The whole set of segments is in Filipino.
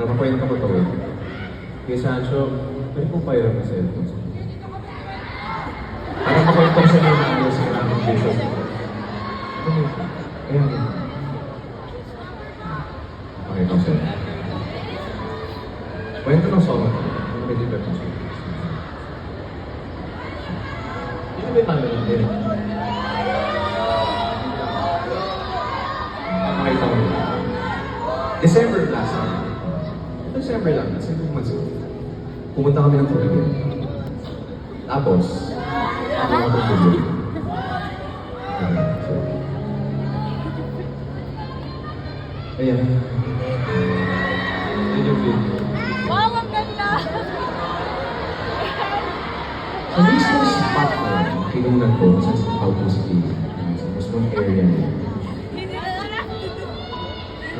Para makwento ko to eh. Kay Sancho, pwede po pairam na cellphone. Para makwento ko sa inyo na ano sa maraming vision. Ayan. Pakita ko sa inyo. Kwento ng song. Pwede ba ito? Hindi na ba tayo lang din? Pakita ko nila. December last year. December lang, December months ago. Pumunta kami ng Korea. Tapos, ako ng Korea. So, ayan. Ayan yung video. Wow, ang ganda! Sa mismo spot na yun, kinunan ko sa Auto City. Sa mismong area niya.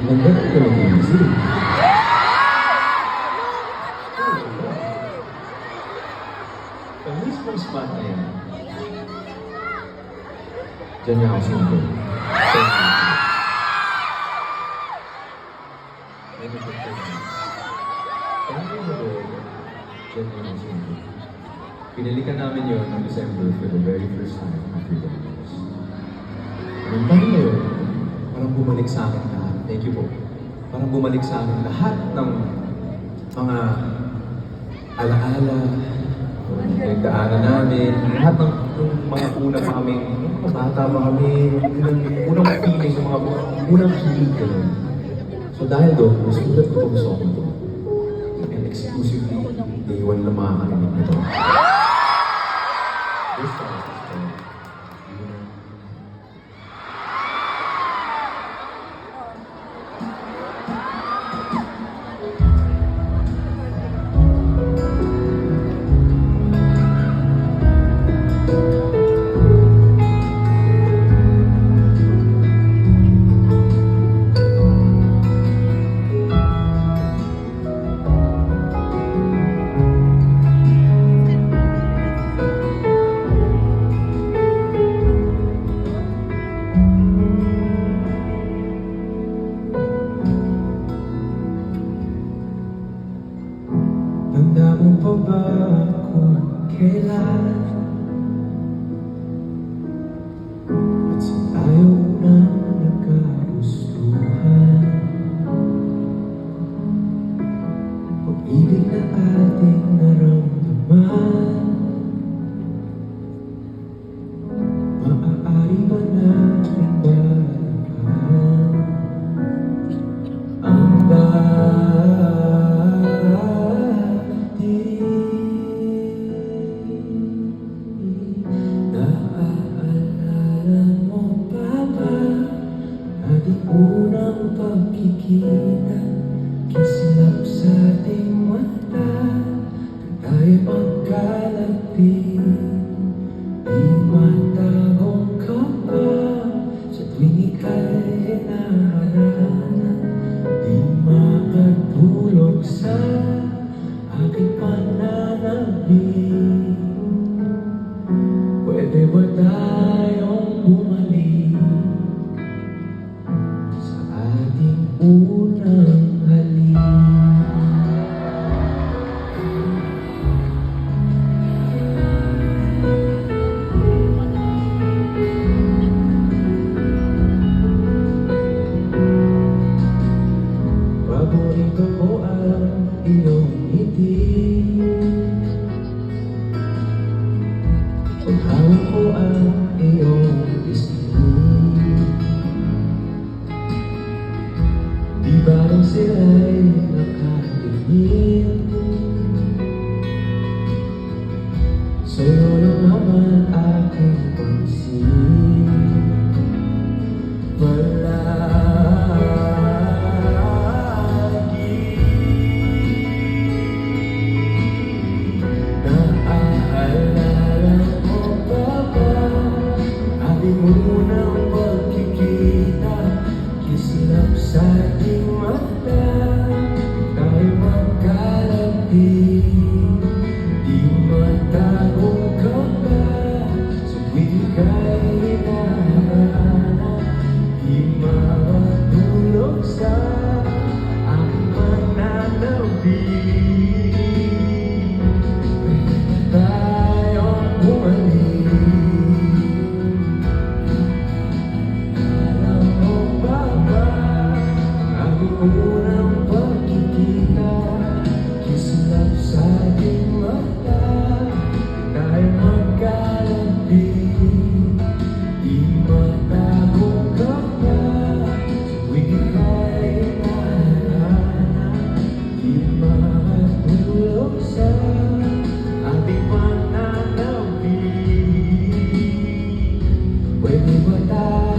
Ang ganda na ito ng music. Sa mismong spot na yan, dyan niya ako single. Pinalikan namin yun noong December for the very first time after the years. Nung time na yun, parang bumalik sa akin lahat. Thank you po. Parang bumalik sa akin lahat ng mga alaala, nagdaanan namin, lahat ng mga una pa kami, bata pa kami, unang feeling ng mga unang hilig kami. So dahil doon, nasulat ko itong song ito. And exclusively, day one na makakarinig nito. This song is called Tanda mo pa ba kung kailan at saan tayo unang nagkagustuhan? Pag-ibig na ating naramdaman, maaari ba natin balikan ang Naaalala mo pa ba ating unang pagkikita? Kislap sa ating mata, tayo magkalapit. Di matagong ka pa sa tuwing ika'y naharana. Di makatulog sa aking pananabik. Pwede ba tayong bumalik sa ating unang halik? Paborito ko ang iyong ngiti. Paghawak ko ang iyong pisngi. Di ba rin sila'y nakatingin? Sa'yo lang naman aking pansin. Palagi naaalala mo pa ba ating unang pagkikita? Kislap sa ating mata, tayo magkalapit. Di matagong ka ba sa tuwing ika'y hinaharana? Di makatulog sa aking pananabik. kita